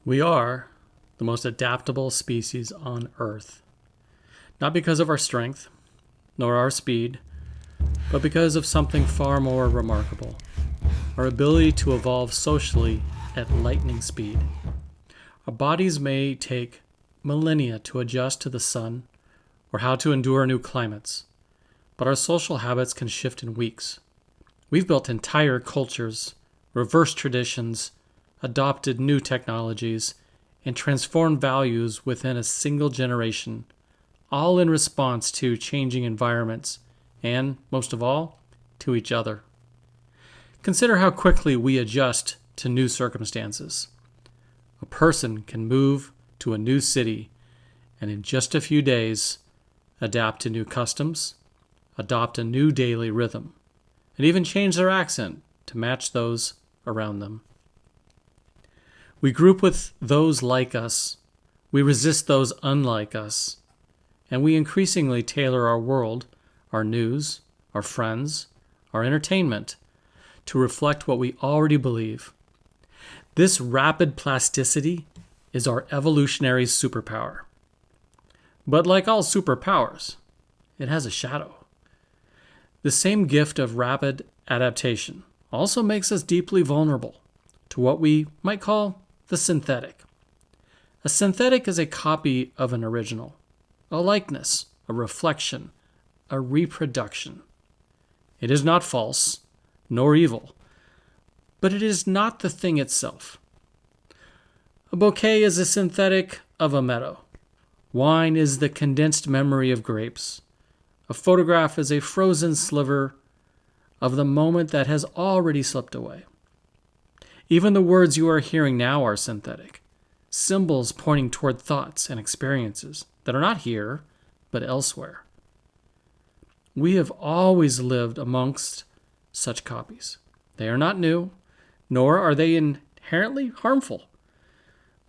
We are the most adaptable species on Earth, not because of our strength, nor our speed, but because of something far more remarkable, our ability to evolve socially at lightning speed. Our bodies may take millennia to adjust to the sun or how to endure new climates, but our social habits can shift in weeks. We've built entire cultures, reversed traditions, adopted new technologies, and transformed values within a single generation, all in response to changing environments and, most of all, to each other. Consider how quickly we adjust to new circumstances. A person can move to a new city and in just a few days adapt to new customs, adopt a new daily rhythm, and even change their accent to match those around them. We group with those like us, we resist those unlike us, and we increasingly tailor our world, our news, our friends, our entertainment, to reflect what we already believe. This rapid plasticity is our evolutionary superpower. But like all superpowers, it has a shadow. The same gift of rapid adaptation also makes us deeply vulnerable to what we might call the synthetic. A synthetic is a copy of an original, a likeness, a reflection, a reproduction. It is not false, nor evil, but it is not the thing itself. A bouquet is a synthetic of a meadow. Wine is the condensed memory of grapes. A photograph is a frozen sliver of the moment that has already slipped away. Even the words you are hearing now are synthetic, symbols pointing toward thoughts and experiences that are not here, but elsewhere. We have always lived amongst such copies. They are not new, nor are they inherently harmful.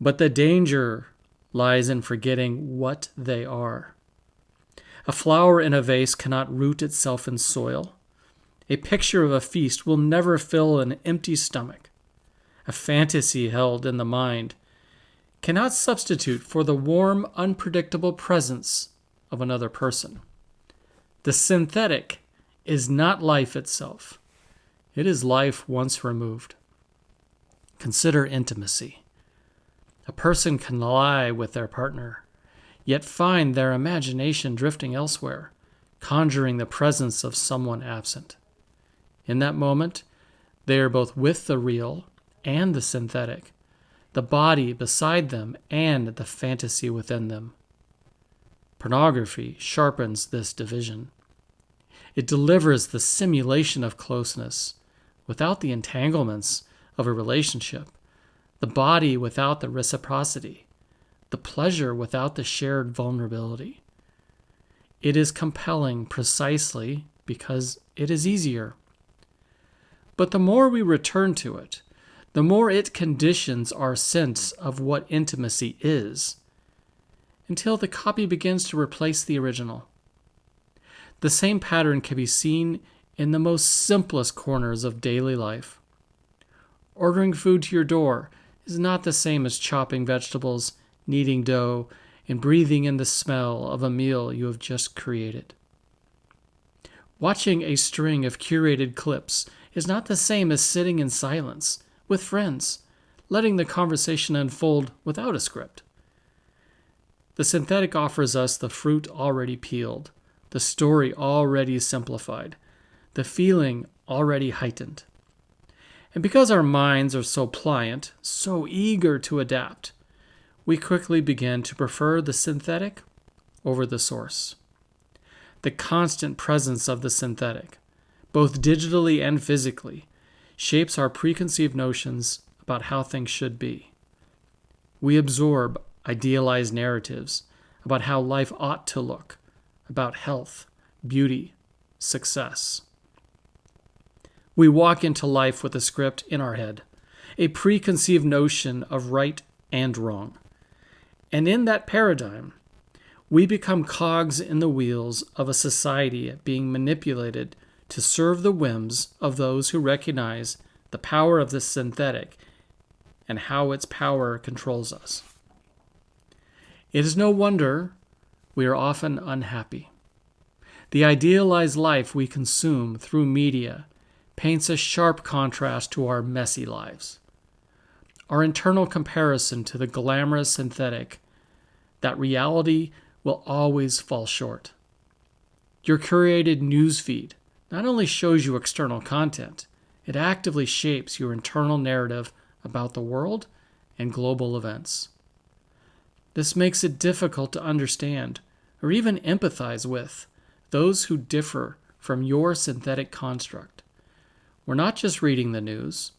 But the danger lies in forgetting what they are. A flower in a vase cannot root itself in soil. A picture of a feast will never fill an empty stomach. A fantasy held in the mind cannot substitute for the warm, unpredictable presence of another person. The synthetic is not life itself. It is life once removed. Consider intimacy. A person can lie with their partner, yet find their imagination drifting elsewhere, conjuring the presence of someone absent. In that moment, they are both with the real and the synthetic, the body beside them and the fantasy within them. Pornography sharpens this division. It delivers the simulation of closeness without the entanglements of a relationship, the body without the reciprocity, the pleasure without the shared vulnerability. It is compelling precisely because it is easier. But the more we return to it, the more it conditions our sense of what intimacy is, until the copy begins to replace the original. The same pattern can be seen in the most simplest corners of daily life. Ordering food to your door is not the same as chopping vegetables, kneading dough, and breathing in the smell of a meal you have just created. Watching a string of curated clips is not the same as sitting in silence with friends, letting the conversation unfold without a script. The synthetic offers us the fruit already peeled, the story already simplified, the feeling already heightened. And because our minds are so pliant, so eager to adapt, we quickly begin to prefer the synthetic over the source. The constant presence of the synthetic, both digitally and physically, shapes our preconceived notions about how things should be. We absorb idealized narratives about how life ought to look, about health, beauty, success. We walk into life with a script in our head, a preconceived notion of right and wrong. And in that paradigm, we become cogs in the wheels of a society being manipulated to serve the whims of those who recognize the power of the synthetic and how its power controls us. It is no wonder we are often unhappy. The idealized life we consume through media paints a sharp contrast to our messy lives. Our internal comparison to the glamorous synthetic, that reality will always fall short. Your curated newsfeed not only shows you external content, it actively shapes your internal narrative about the world and global events. This makes it difficult to understand or even empathize with those who differ from your synthetic construct. We're not just reading the news,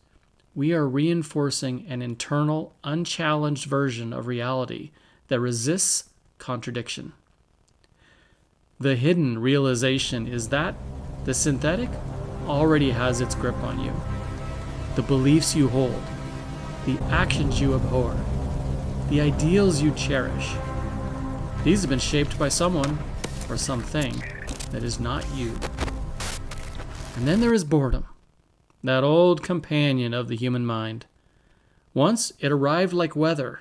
we are reinforcing an internal, unchallenged version of reality that resists contradiction. The hidden realization is that the synthetic already has its grip on you. The beliefs you hold, the actions you abhor, the ideals you cherish, these have been shaped by someone or something that is not you. And then there is boredom, that old companion of the human mind. Once it arrived like weather,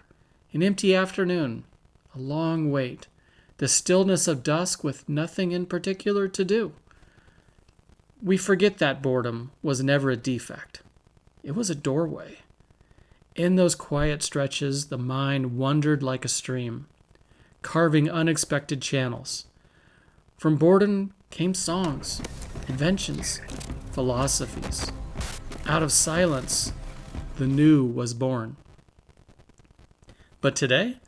an empty afternoon, a long wait, the stillness of dusk with nothing in particular to do. We forget that boredom was never a defect. It was a doorway. In those quiet stretches, the mind wandered like a stream, carving unexpected channels. From boredom came songs, inventions, philosophies. Out of silence, the new was born. But today,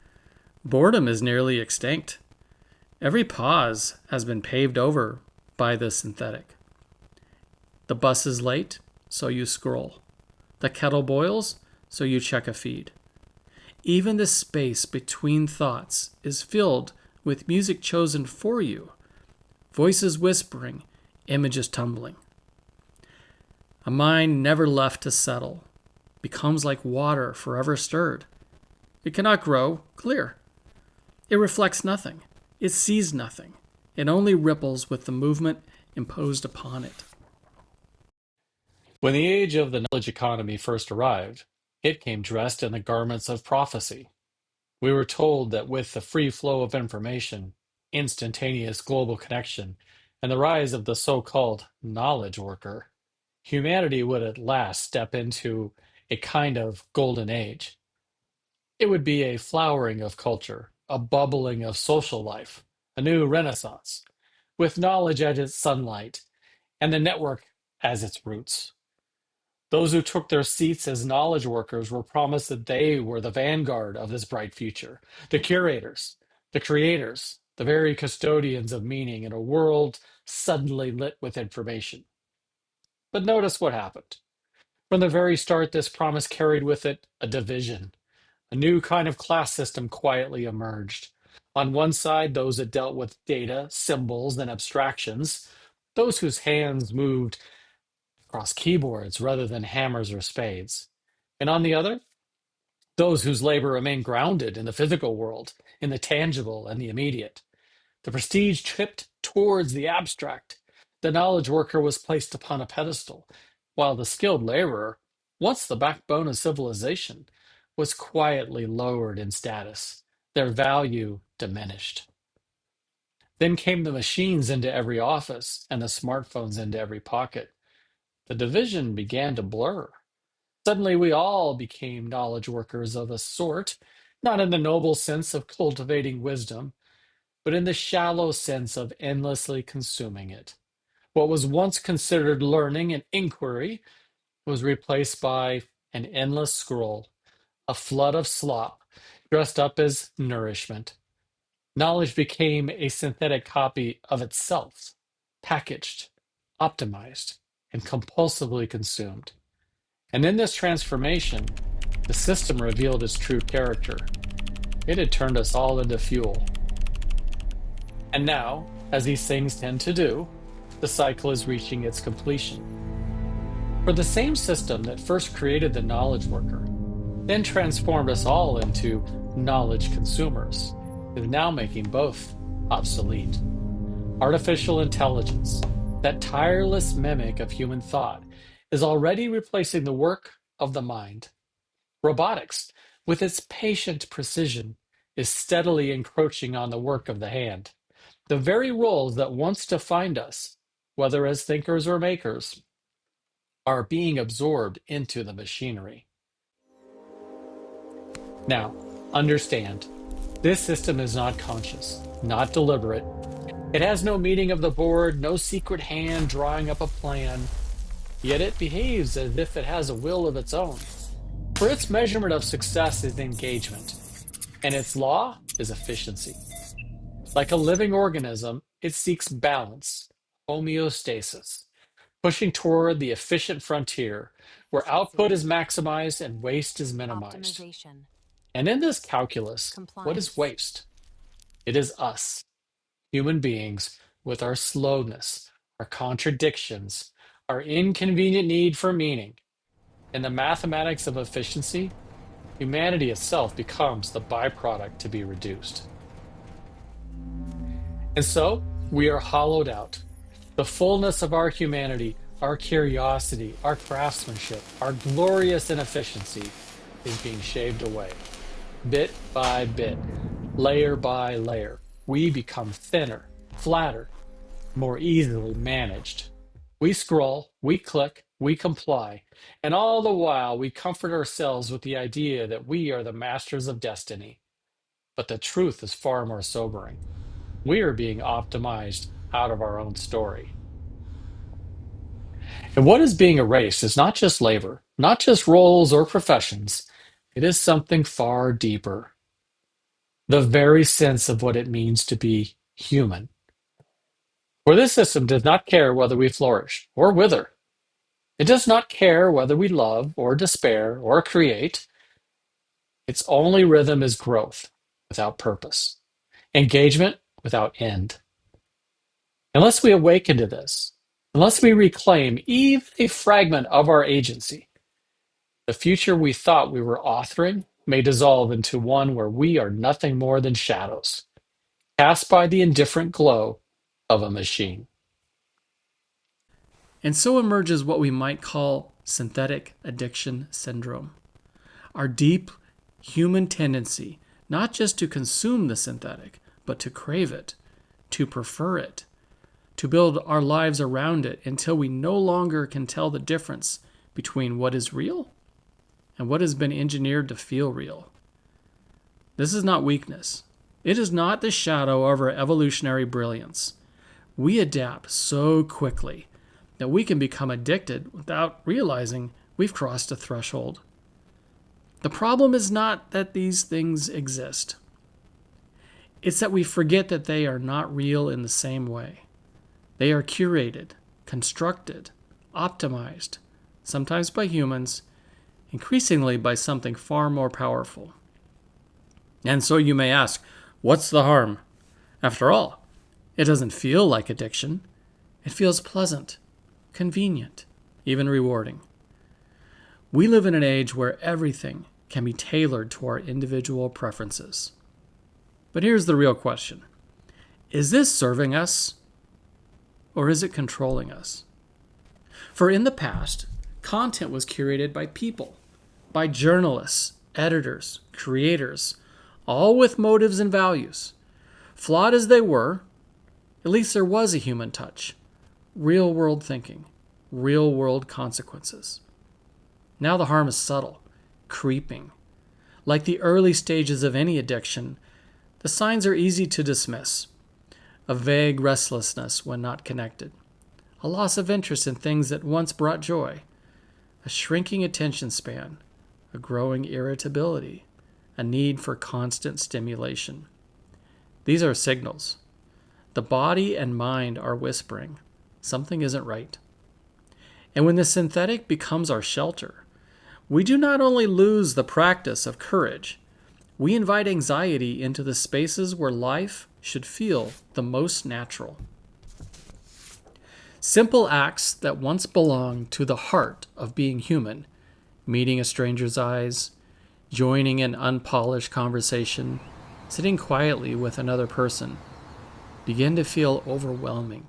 boredom is nearly extinct. Every pause has been paved over by the synthetic. The bus is late, so you scroll. The kettle boils, so you check a feed. Even the space between thoughts is filled with music chosen for you, voices whispering, images tumbling. A mind never left to settle becomes like water forever stirred. It cannot grow clear. It reflects nothing. It sees nothing. It only ripples with the movement imposed upon it. When the age of the knowledge economy first arrived, it came dressed in the garments of prophecy. We were told that with the free flow of information, instantaneous global connection, and the rise of the so-called knowledge worker, humanity would at last step into a kind of golden age. It would be a flowering of culture, a bubbling of social life, a new renaissance, with knowledge as its sunlight and the network as its roots. Those who took their seats as knowledge workers were promised that they were the vanguard of this bright future, the curators, the creators, the very custodians of meaning in a world suddenly lit with information. But notice what happened. From the very start, this promise carried with it a division. A new kind of class system quietly emerged. On one side, those that dealt with data, symbols, and abstractions, those whose hands moved across keyboards rather than hammers or spades. And on the other, those whose labor remained grounded in the physical world, in the tangible and the immediate. The prestige tipped towards the abstract. The knowledge worker was placed upon a pedestal, while the skilled laborer, once the backbone of civilization, was quietly lowered in status, their value diminished. Then came the machines into every office and the smartphones into every pocket. The division began to blur. Suddenly, we all became knowledge workers of a sort, not in the noble sense of cultivating wisdom, but in the shallow sense of endlessly consuming it. What was once considered learning and inquiry was replaced by an endless scroll, a flood of slop dressed up as nourishment. Knowledge became a synthetic copy of itself, packaged, optimized, and compulsively consumed. And in this transformation, the system revealed its true character. It had turned us all into fuel. And now, as these things tend to do, the cycle is reaching its completion. For the same system that first created the knowledge worker, then transformed us all into knowledge consumers, is now making both obsolete. Artificial intelligence, that tireless mimic of human thought, is already replacing the work of the mind. Robotics, with its patient precision, is steadily encroaching on the work of the hand. The very roles that once defined us, whether as thinkers or makers, are being absorbed into the machinery. Now, understand, this system is not conscious, not deliberate. It has no meeting of the board, no secret hand drawing up a plan, yet it behaves as if it has a will of its own. For its measurement of success is engagement, and its law is efficiency. Like a living organism, it seeks balance, homeostasis, pushing toward the efficient frontier where output is maximized and waste is minimized. Optimization. And in this calculus, what is Compliance. waste? It is us, human beings, with our slowness, our contradictions, our inconvenient need for meaning. In the mathematics of efficiency, humanity itself becomes the byproduct to be reduced. And so we are hollowed out. The fullness of our humanity, our curiosity, our craftsmanship, our glorious inefficiency is being shaved away. Bit by bit, layer by layer, we become thinner, flatter, more easily managed. We scroll, we click, we comply, and all the while we comfort ourselves with the idea that we are the masters of destiny. But the truth is far more sobering. We are being optimized out of our own story. And what is being erased is not just labor, not just roles or professions. It is something far deeper. The very sense of what it means to be human. For this system does not care whether we flourish or wither. It does not care whether we love or despair or create. Its only rhythm is growth without purpose, engagement without end. Unless we awaken to this, unless we reclaim even a fragment of our agency, the future we thought we were authoring may dissolve into one where we are nothing more than shadows, cast by the indifferent glow of a machine. And so emerges what we might call synthetic addiction syndrome. Our deep human tendency not just to consume the synthetic, but to crave it, to prefer it, to build our lives around it until we no longer can tell the difference between what is real and what has been engineered to feel real. This is not weakness. It is not the shadow of our evolutionary brilliance. We adapt so quickly that we can become addicted without realizing we've crossed a threshold. The problem is not that these things exist. It's that we forget that they are not real in the same way. They are curated, constructed, optimized, sometimes by humans, increasingly by something far more powerful. And so you may ask, what's the harm? After all, it doesn't feel like addiction. It feels pleasant, convenient, even rewarding. We live in an age where everything can be tailored to our individual preferences. But here's the real question. Is this serving us, or is it controlling us? For in the past, content was curated by people, by journalists, editors, creators, all with motives and values. Flawed as they were, at least there was a human touch, real-world thinking, real-world consequences. Now the harm is subtle, creeping. Like the early stages of any addiction, the signs are easy to dismiss. A vague restlessness when not connected, a loss of interest in things that once brought joy, a shrinking attention span, a growing irritability, a need for constant stimulation. These are signals. The body and mind are whispering, something isn't right. And when the synthetic becomes our shelter, we do not only lose the practice of courage, we invite anxiety into the spaces where life should feel the most natural. Simple acts that once belonged to the heart of being human, meeting a stranger's eyes, joining an unpolished conversation, sitting quietly with another person, begin to feel overwhelming.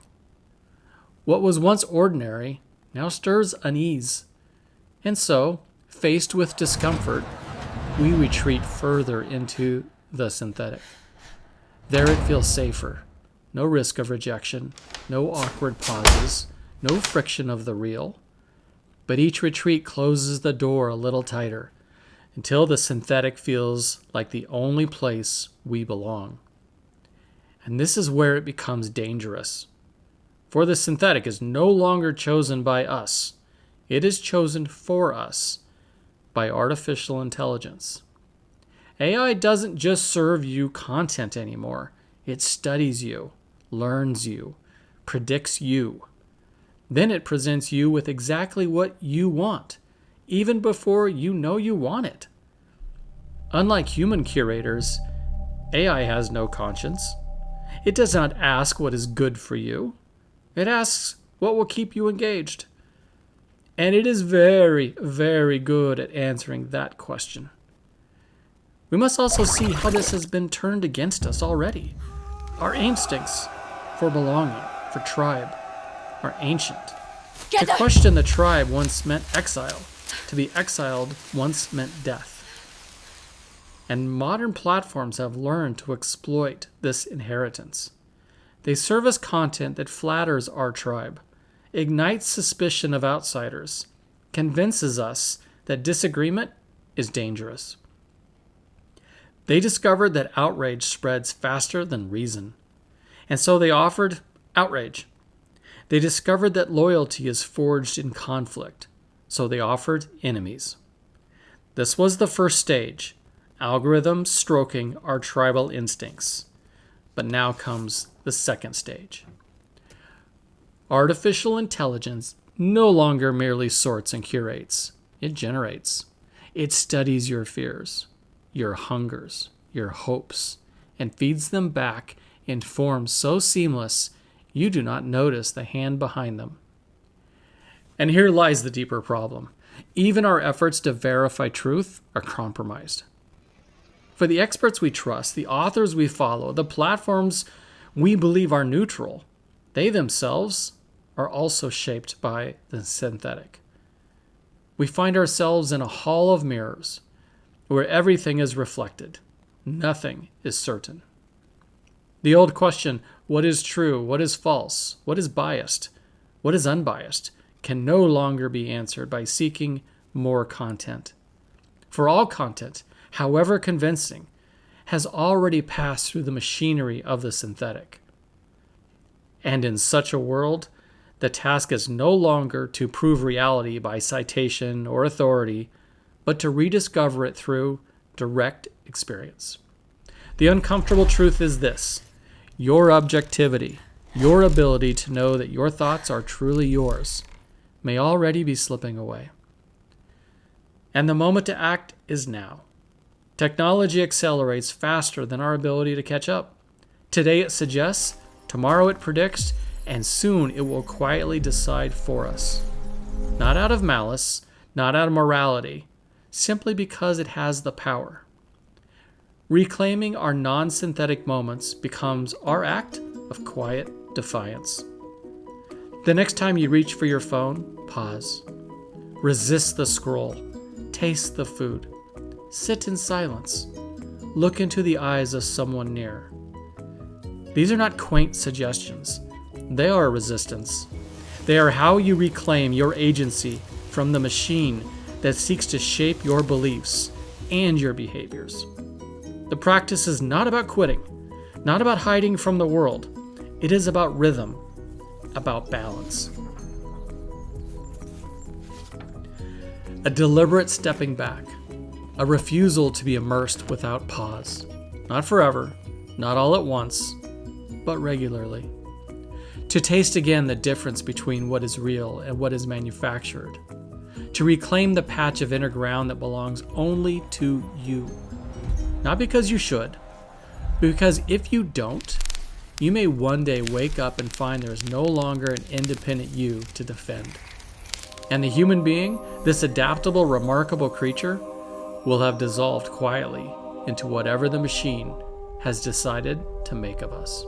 What was once ordinary now stirs unease. And so, faced with discomfort, we retreat further into the synthetic. There it feels safer. No risk of rejection, no awkward pauses, no friction of the real. But each retreat closes the door a little tighter until the synthetic feels like the only place we belong. And this is where it becomes dangerous. For the synthetic is no longer chosen by us. It is chosen for us by artificial intelligence. AI doesn't just serve you content anymore. It studies you, learns you, predicts you. Then it presents you with exactly what you want, even before you know you want it. Unlike human curators, AI has no conscience. It does not ask what is good for you. It asks what will keep you engaged. And it is very, very good at answering that question. We must also see how this has been turned against us already. Our instincts for belonging, for tribe, are ancient. To question the tribe once meant exile. To be exiled once meant death. And modern platforms have learned to exploit this inheritance. They serve us content that flatters our tribe, ignites suspicion of outsiders, convinces us that disagreement is dangerous. They discovered that outrage spreads faster than reason, and so they offered outrage. They discovered that loyalty is forged in conflict, so they offered enemies. This was the first stage, algorithms stroking our tribal instincts. But now comes the second stage. Artificial intelligence no longer merely sorts and curates. It generates. It studies your fears, your hungers, your hopes, and feeds them back in forms so seamless you do not notice the hand behind them. And here lies the deeper problem. Even our efforts to verify truth are compromised. For the experts we trust, the authors we follow, the platforms we believe are neutral, they themselves are also shaped by the synthetic. We find ourselves in a hall of mirrors where everything is reflected. Nothing is certain. The old question, what is true, what is false, what is biased, what is unbiased, can no longer be answered by seeking more content. For all content, however convincing, has already passed through the machinery of the synthetic. And in such a world, the task is no longer to prove reality by citation or authority, but to rediscover it through direct experience. The uncomfortable truth is this: your objectivity, your ability to know that your thoughts are truly yours, may already be slipping away. And the moment to act is now. Technology accelerates faster than our ability to catch up. Today it suggests, tomorrow it predicts, and soon it will quietly decide for us. Not out of malice, not out of morality, simply because it has the power. Reclaiming our non-synthetic moments becomes our act of quiet defiance. The next time you reach for your phone, pause. Resist the scroll. Taste the food. Sit in silence. Look into the eyes of someone near. These are not quaint suggestions. They are a resistance. They are how you reclaim your agency from the machine that seeks to shape your beliefs and your behaviors. The practice is not about quitting, not about hiding from the world. It is about rhythm, about balance. A deliberate stepping back, a refusal to be immersed without pause. Not forever, not all at once, but regularly. To taste again the difference between what is real and what is manufactured. To reclaim the patch of inner ground that belongs only to you. Not because you should, but because if you don't, you may one day wake up and find there is no longer an independent you to defend. And the human being, this adaptable, remarkable creature, will have dissolved quietly into whatever the machine has decided to make of us.